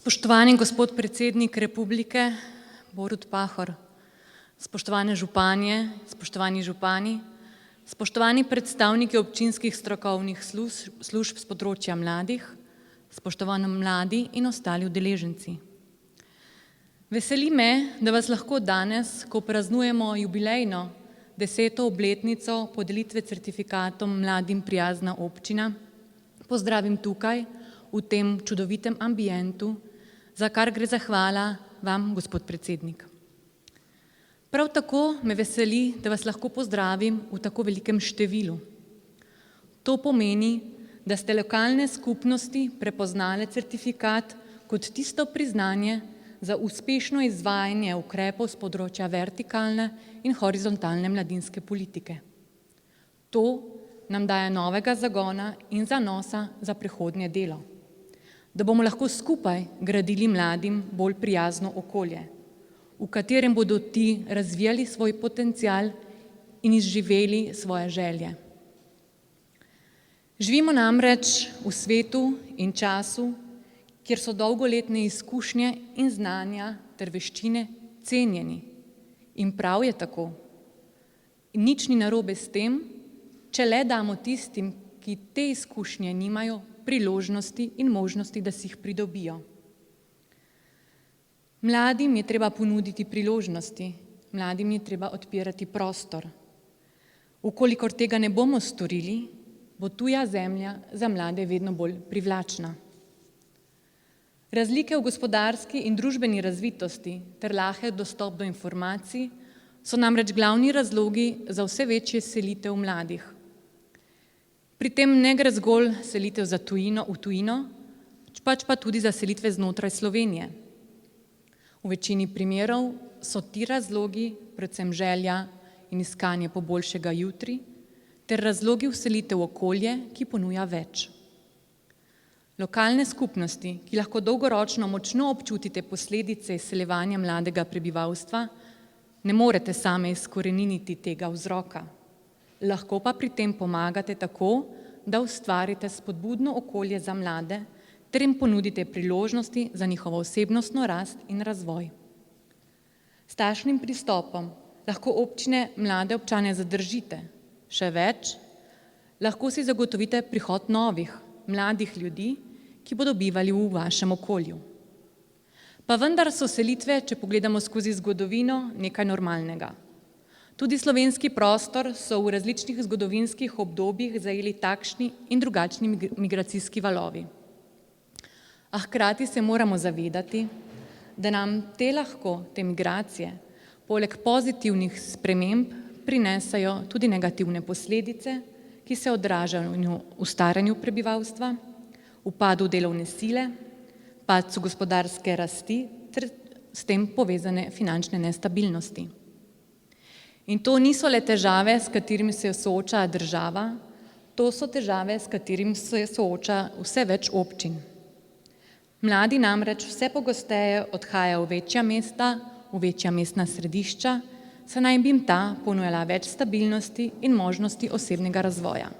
Spoštovani gospod predsednik Republike, Borut Pahor, spoštovane županje, spoštovani župani, spoštovani predstavniki občinskih strokovnih služb s področja mladih, spoštovani mladi in ostali udeleženci. Veseli me, da vas lahko danes, ko praznujemo jubilejno 10. obletnico podelitve certifikatom Mladim prijazna občina, pozdravim tukaj, v tem čudovitem ambientu, za kar gre zahvala vam, gospod predsednik. Prav tako me veseli, da vas lahko pozdravim v tako velikem številu. To pomeni, da ste lokalne skupnosti prepoznale certifikat kot tisto priznanje za uspešno izvajanje ukrepov s področja vertikalne in horizontalne mladinske politike. To nam daje novega zagona in zanosa za prihodnje delo, da bomo lahko skupaj gradili mladim bolj prijazno okolje, v katerem bodo ti razvijali svoj potencial in izživeli svoje želje. Živimo namreč v svetu in času, kjer so dolgoletne izkušnje in znanja ter veščine cenjeni. In prav je tako. In nič ni narobe s tem, če le damo tistim, ki te izkušnje nimajo, priložnosti in možnosti, da si jih pridobijo. Mladim je treba ponuditi priložnosti, mladim je treba odpirati prostor. Ukolikor tega ne bomo storili, bo tuja zemlja za mlade vedno bolj privlačna. Razlike v gospodarski in družbeni razvitosti ter lahek dostop do informacij so namreč glavni razlogi za vse večje selitev mladih. Pri tem ne gre zgolj selitev v tujino, pač pa tudi za selitve znotraj Slovenije. V večini primerov so ti razlogi predvsem želja in iskanje po boljšega jutri ter razlogi vselitev v okolje, ki ponuja več. Lokalne skupnosti, ki lahko dolgoročno močno občutite posledice izseljevanja mladega prebivalstva, ne morete same izkoreniniti tega vzroka. Lahko pa pri tem pomagate tako, da ustvarite spodbudno okolje za mlade ter jim ponudite priložnosti za njihovo osebnostno rast in razvoj. S takšnim pristopom lahko občine mlade občane zadržite. Še več, lahko si zagotovite prihod novih, mladih ljudi, ki bodo bivali v vašem okolju. Pa vendar so selitve, če pogledamo skozi zgodovino, nekaj normalnega. Tudi slovenski prostor so v različnih zgodovinskih obdobjih zajeli takšni in drugačni migracijski valovi. A hkrati se moramo zavedati, da nam te migracije, poleg pozitivnih sprememb, prinesajo tudi negativne posledice, ki se odražajo v staranju prebivalstva, upadu delovne sile, padcu gospodarske rasti ter s tem povezane finančne nestabilnosti. In to niso le težave, s katerimi se sooča država, to so težave, s katerimi se sooča vse več občin. Mladi namreč vse pogosteje odhajajo v večja mesta, v večja mestna središča, saj naj bi jim ta ponujala več stabilnosti in možnosti osebnega razvoja.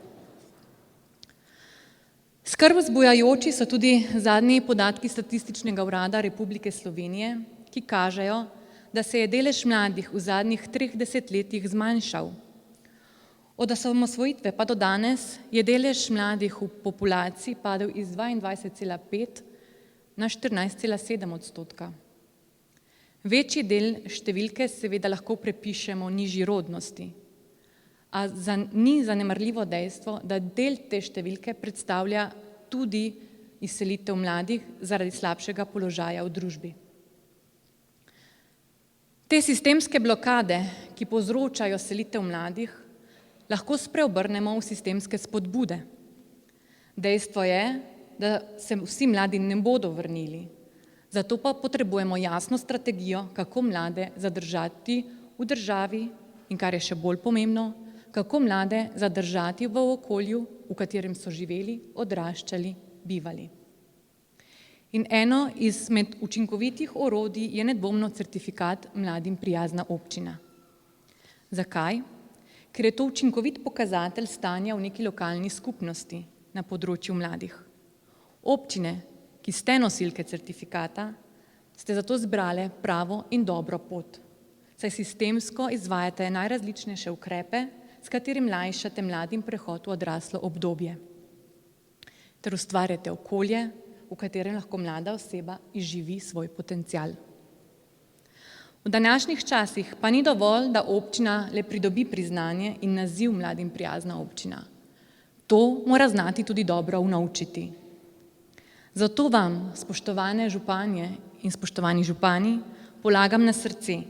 Skrb vzbujajoči so tudi zadnji podatki Statističnega urada Republike Slovenije, ki kažejo, da se je delež mladih v zadnjih 3 desetletjih zmanjšal. Od osamosvojitve pa do danes je delež mladih v populaciji padel iz 22,5 na 14,7%. Večji del številke seveda lahko prepišemo nižji rodnosti, a ni zanemarljivo dejstvo, da del te številke predstavlja tudi izselitev mladih zaradi slabšega položaja v družbi. Te sistemske blokade, ki povzročajo selitev mladih, lahko spreobrnemo v sistemske spodbude. Dejstvo je, da se vsi mladi ne bodo vrnili, zato pa potrebujemo jasno strategijo, kako mlade zadržati v državi in, kar je še bolj pomembno, kako mlade zadržati v okolju, v katerem so živeli, odraščali, bivali. In eno izmed učinkovitih orodij je nedvomno certifikat Mladim prijazna občina. Zakaj? Ker je to učinkovit pokazatelj stanja v neki lokalni skupnosti na področju mladih. Občine, ki ste nosilke certifikata, ste zato zbrale pravo in dobro pot, saj sistemsko izvajate najrazličnejše ukrepe, s katerim lajšate mladim prehod v odraslo obdobje, ter ustvarjate okolje, v katerem lahko mlada oseba izživi svoj potencial. V današnjih časih pa ni dovolj, da občina le pridobi priznanje in naziv mladim prijazna občina. To mora znati tudi dobro unovčiti. Zato vam, spoštovane županje in spoštovani župani, polagam na srce,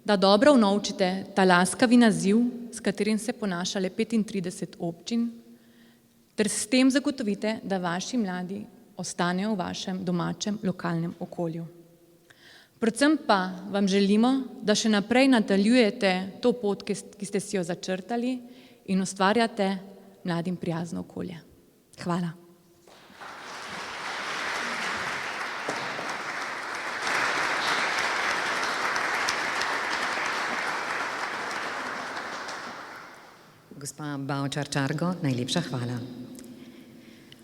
da dobro unovčite ta laskavi naziv, s katerim se ponaša le 35 občin, ter s tem zagotovite, da vaši mladi ostanejo v vašem domačem lokalnem okolju. Predvsem pa vam želimo, da še naprej nadaljujete to pot, ki ste si jo začrtali in ustvarjate mladim prijazno okolje. Hvala. Gospa Bavčar Čargo, najlepša hvala.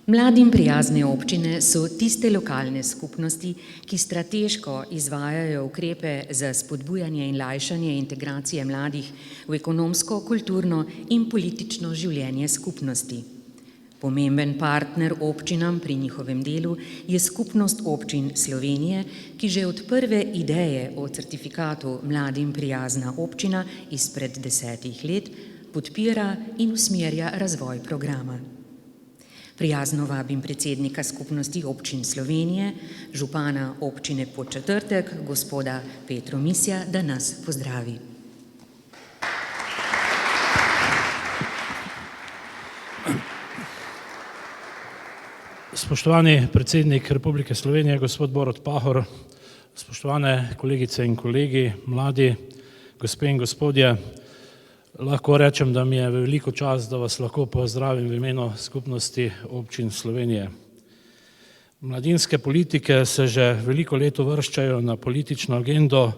Mladim prijazne občine so tiste lokalne skupnosti, ki strateško izvajajo ukrepe za spodbujanje in lajšanje integracije mladih v ekonomsko, kulturno in politično življenje skupnosti. Pomemben partner občinam pri njihovem delu je Skupnost občin Slovenije, ki že od prve ideje o certifikatu Mladim prijazna občina izpred 10 let podpira in usmerja razvoj programa. Prijazno vabim predsednika Skupnosti občin Slovenije, župana občine Podčetrtek, gospoda Petro Misja, da nas pozdravi. Spoštovani predsednik Republike Slovenije, gospod Borut Pahor, spoštovane kolegice in kolegi, mladi, gospe in gospodje, lahko rečem, da mi je veliko čast, da vas lahko pozdravim v imenu Skupnosti občin Slovenije. Mladinske politike se že veliko let uvrščajo na politično agendo,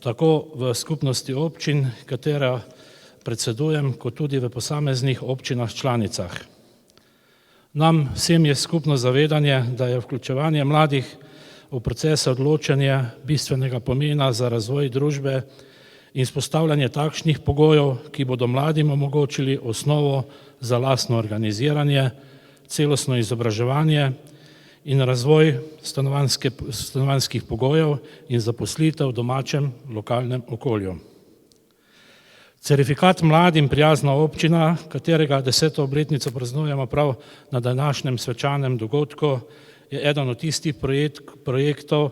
tako v Skupnosti občin, katera predsedujem, kot tudi v posameznih občinah članicah. Nam vsem je skupno zavedanje, da je vključevanje mladih v procese odločanja bistvenega pomena za razvoj družbe in vzpostavljanje takšnih pogojev, ki bodo mladim omogočili osnovo za lastno organiziranje, celostno izobraževanje in razvoj stanovanjskih pogojev in zaposlitev v domačem lokalnem okolju. Certifikat Mladim prijazna občina, katerega 10. obletnico praznujemo prav na današnjem svečanem dogodku, je eden od tistih projektov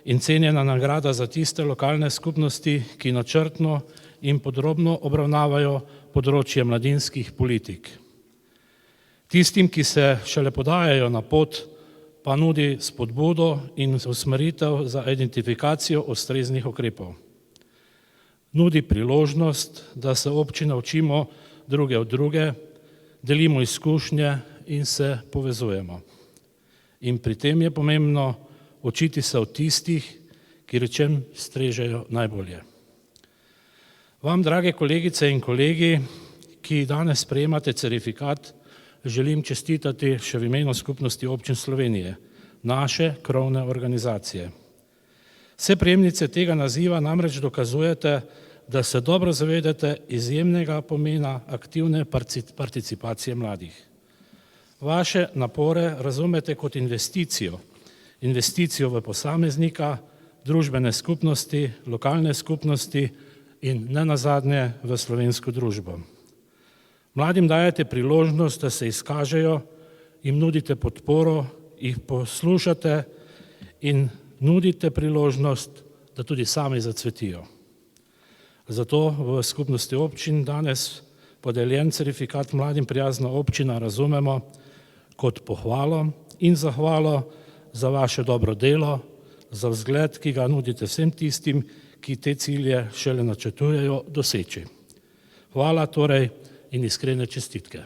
in cenjena nagrada za tiste lokalne skupnosti, ki načrtno in podrobno obravnavajo področje mladinskih politik. Tistim, ki se šele podajajo na pot, pa nudi spodbudo in usmeritev za identifikacijo ustreznih ukrepov. Nudi priložnost, da se občine učimo druge od druge, delimo izkušnje in se povezujemo. In pri tem je pomembno učiti se od tistih, ki rečem strežejo najbolje. Vam, drage kolegice in kolegi, ki danes sprejemate certifikat, želim čestitati še v imenu Skupnosti občin Slovenije, naše krovne organizacije. Vse prejemnice tega naziva namreč dokazujete, da se dobro zavedate izjemnega pomena aktivne participacije mladih. Vaše napore razumete kot investicijo v posameznika, družbene skupnosti, lokalne skupnosti in nenazadnje v slovensko družbo. Mladim dajete priložnost, da se izkažejo, jim nudite podporo, jih poslušate in nudite priložnost, da tudi sami zacvetijo. Zato v Skupnosti občin danes podeljen certifikat Mladim prijazna občina razumemo kot pohvalo in zahvalo za vaše dobro delo, za vzgled, ki ga nudite vsem tistim, ki te cilje šele načrtujejo doseči. Hvala torej in iskrene čestitke.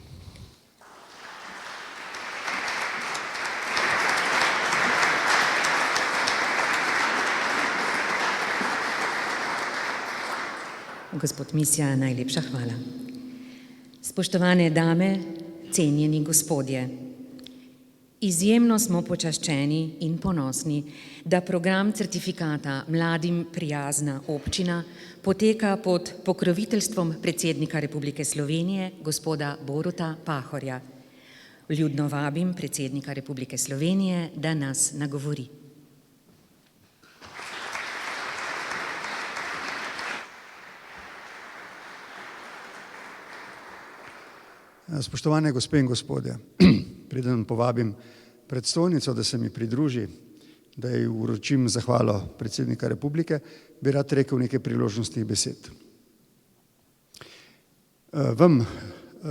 Gospod Misja, najlepša hvala. Spoštovane dame, cenjeni gospodje, Izjemno smo počaščeni in ponosni, da program certifikata Mladim prijazna občina poteka pod pokroviteljstvom predsednika Republike Slovenije, gospoda Boruta Pahorja. Vljudno vabim predsednika Republike Slovenije, da nas nagovori. Spoštovane gospe in gospodje, preden povabim predstojnico, da se mi pridruži, da ji uročim zahvalo predsednika Republike, bi rad rekel nekaj priložnostnih besed. Vam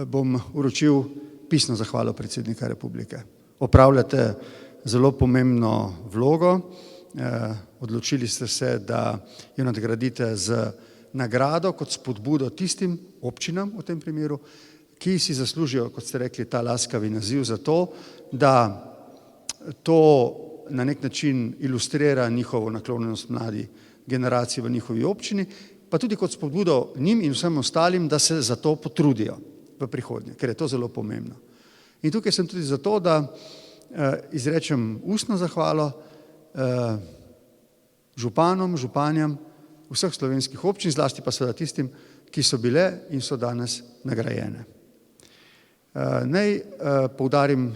bom uročil pisno zahvalo predsednika Republike. Opravljate zelo pomembno vlogo, odločili ste se, da jo nadgradite z nagrado kot spodbudo tistim občinam v tem primeru, ki si zaslužijo, kot ste rekli, ta laskavi naziv za to, da to na nek način ilustrira njihovo naklonjenost mladi generaciji v njihovi občini, pa tudi kot spodbudo njim in vsem ostalim, da se za to potrudijo v prihodnje, ker je to zelo pomembno. In tukaj sem tudi zato, da izrečem ustno zahvalo županom, županjam vseh slovenskih občin, zlasti pa seveda tistim, ki so bile in so danes nagrajene. Naj poudarim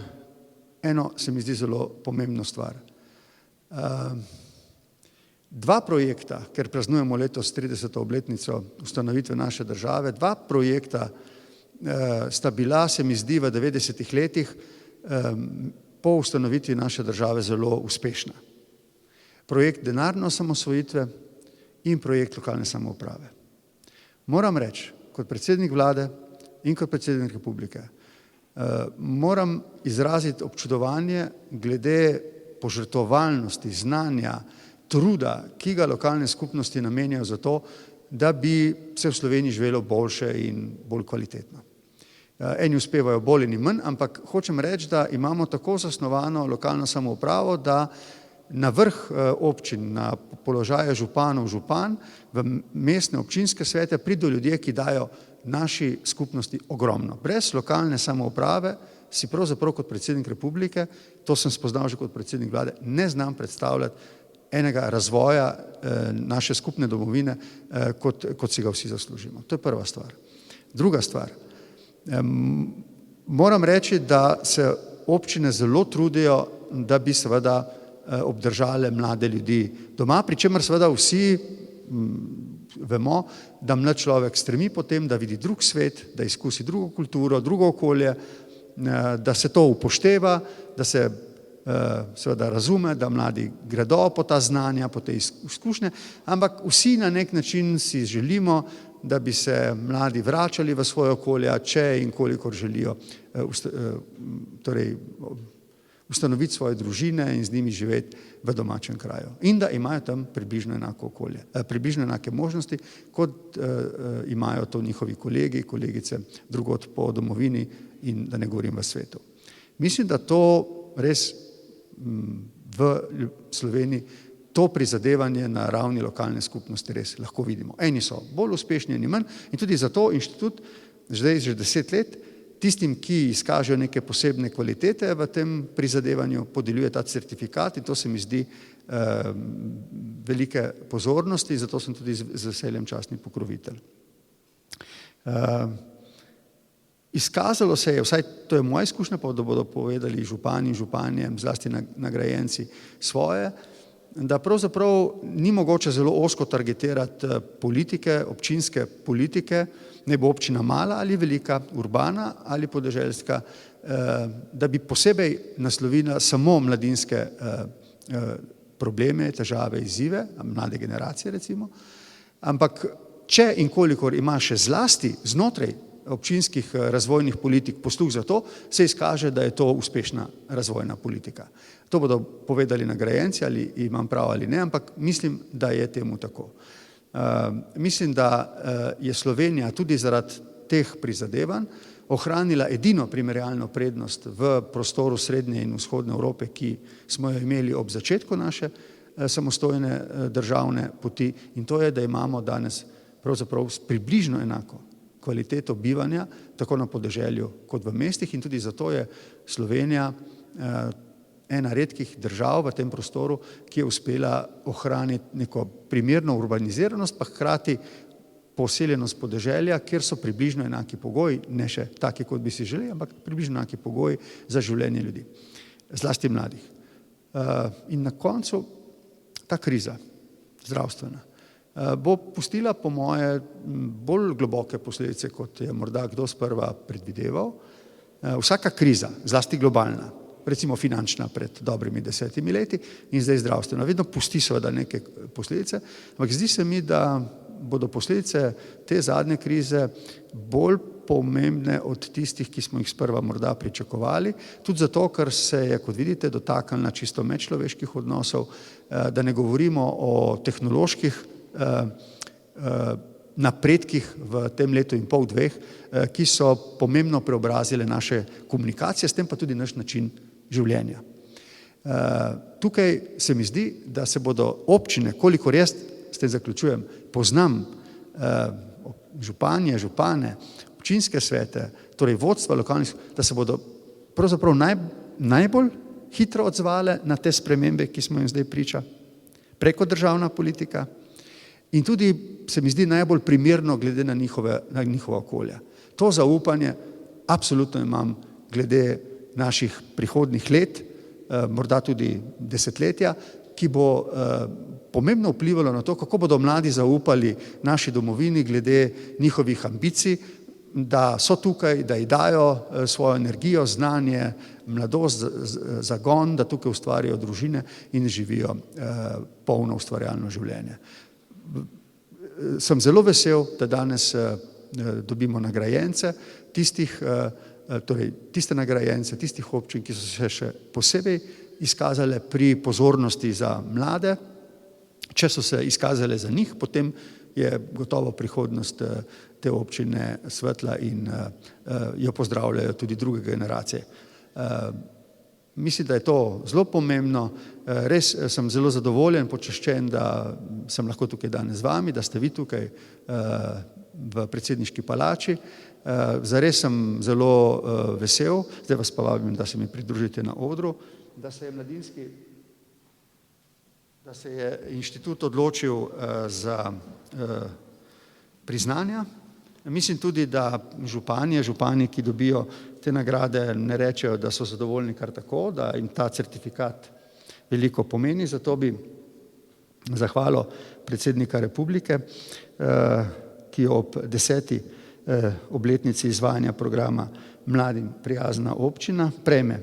eno, se mi zdi zelo pomembno stvar. Dva projekta, ker praznujemo letos 30. obletnico ustanovitve naše države, dva projekta sta bila, se mi zdi, v 90. letih po ustanovitvi naše države zelo uspešna. Projekt denarne osamosvojitve in projekt lokalne samouprave. Moram reči, kot predsednik vlade in kot predsednik Republike, moram izraziti občudovanje glede požrtvovalnosti, znanja, truda, ki ga lokalne skupnosti namenjajo za to, da bi se v Sloveniji živelo boljše in bolj kvalitetno. Eni uspevajo bolj in manj, ampak hočem reči, da imamo tako zasnovano lokalno samoupravo, da na vrh občin, na položaje županov, župan, v mestne občinske svete pridejo ljudje, ki dajo naši skupnosti ogromno. Brez lokalne samouprave si pravzaprav kot predsednik Republike, to sem spoznal že kot predsednik vlade, ne znam predstavljati enega razvoja naše skupne domovine, kot si ga vsi zaslužimo. To je prva stvar. Druga stvar. Moram reči, da se občine zelo trudijo, da bi seveda obdržale mlade ljudi doma, pri čemer seveda vsi vemo, da mlad človek stremi potem, da vidi drug svet, da izkusi drugo kulturo, drugo okolje, da se to upošteva, da se seveda razume, da mladi gredo po ta znanja, po te izkušnje, ampak vsi na nek način si želimo, da bi se mladi vračali v svoje okolje, če in kolikor želijo ustanoviti svoje družine in z njimi živeti v domačem kraju. In da imajo tam približno enako okolje, približno enake možnosti, kot imajo to njihovi kolegi, kolegice drugod po domovini in da ne govorim v svetu. Mislim, da to res v Sloveniji to prizadevanje na ravni lokalne skupnosti res lahko vidimo. Eni so bolj uspešni, eni manj in tudi zato inštitut zdaj že 10 let tistim, ki izkažejo neke posebne kvalitete v tem prizadevanju, podeljuje ta certifikat in to se mi zdi velike pozornosti, zato sem tudi z veseljem častni pokrovitelj. Izkazalo se je, vsaj to je moja izkušnja, pa da bodo povedali župani in županje, zlasti nagrajenci svoje, da pravzaprav ni mogoče zelo ozko targetirati politike, občinske politike, ne bo občina mala ali velika, urbana ali podeželska, da bi posebej naslovila samo mladinske probleme, težave, izzive, mlade generacije recimo, ampak če in kolikor ima še zlasti znotraj občinskih razvojnih politik posluh za to, se izkaže, da je to uspešna razvojna politika. To bodo povedali nagrajenci, ali imam prav ali ne, ampak mislim, da je temu tako. Mislim, da je Slovenija tudi zaradi teh prizadevanj ohranila edino primerjalno prednost v prostoru srednje in vzhodne Evrope, ki smo jo imeli ob začetku naše samostojne državne poti, in to je, da imamo danes pravzaprav približno enako kvaliteto bivanja, tako na podeželju kot v mestih, in tudi zato je Slovenija ena redkih držav v tem prostoru, ki je uspela ohraniti neko primerno urbaniziranost, pa hkrati poseljenost podeželja, kjer so približno enaki pogoji, ne še taki, kot bi si želeli, ampak približno enaki pogoji za življenje ljudi, zlasti mladih. In na koncu ta kriza zdravstvena bo pustila po moje bolj globoke posledice, kot je morda kdo sprva predvideval. Vsaka kriza, zlasti globalna, recimo finančna pred dobrimi 10 leti in zdaj zdravstvena, vedno pusti seveda neke posledice, ampak zdi se mi, da bodo posledice te zadnje krize bolj pomembne od tistih, ki smo jih sprva morda pričakovali, tudi zato, ker se je, kot vidite, dotaknila čisto medčloveških odnosov, da ne govorimo o tehnoloških napredkih v tem letu in pol, dveh, ki so pomembno preobrazile naše komunikacije, s tem pa tudi naš način življenja. Tukaj se mi zdi, da se bodo občine, kolikor jaz s tem zaključujem, poznam županje, župane, občinske svete, torej vodstva lokalnih, da se bodo pravzaprav najbolj hitro odzvale na te spremembe, ki smo jim zdaj priča, preko državna politika in tudi se mi zdi najbolj primerno glede na njihova okolja. To zaupanje absolutno imam glede naših prihodnjih let, morda tudi desetletja, ki bo pomembno vplivalo na to, kako bodo mladi zaupali naši domovini glede njihovih ambicij, da so tukaj, da ji dajo svojo energijo, znanje, mladost, zagon, da tukaj ustvarjajo družine in živijo polno ustvarjalno življenje. Sem zelo vesel, da danes dobimo nagrajence tiste nagrajence, tistih občin, ki so se še posebej izkazale pri pozornosti za mlade. Če so se izkazale za njih, potem je gotovo prihodnost te občine svetla in jo pozdravljajo tudi druge generacije. Mislim, da je to zelo pomembno. Res sem zelo zadovoljen, počaščen, da sem lahko tukaj danes z vami, da ste vi tukaj v predsedniški palači. Zares sem zelo vesel, zdaj vas pa vabim, da se mi pridružite na odru, da se je inštitut odločil za priznanja. Mislim tudi, da župani, ki dobijo te nagrade, ne rečejo, da so zadovoljni kar tako, da jim ta certifikat veliko pomeni, zato bi zahvalil predsednika republike, ki ob 10. Obletnici izvajanja programa Mladim prijazna občina prejme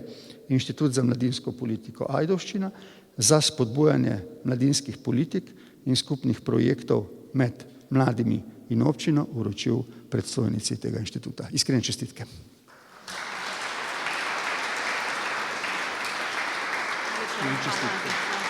Inštitut za mladinsko politiko Ajdovščina za spodbujanje mladinskih politik in skupnih projektov med mladimi in občino vročil predstojnici tega inštituta. Iskrene čestitke. Čestitke.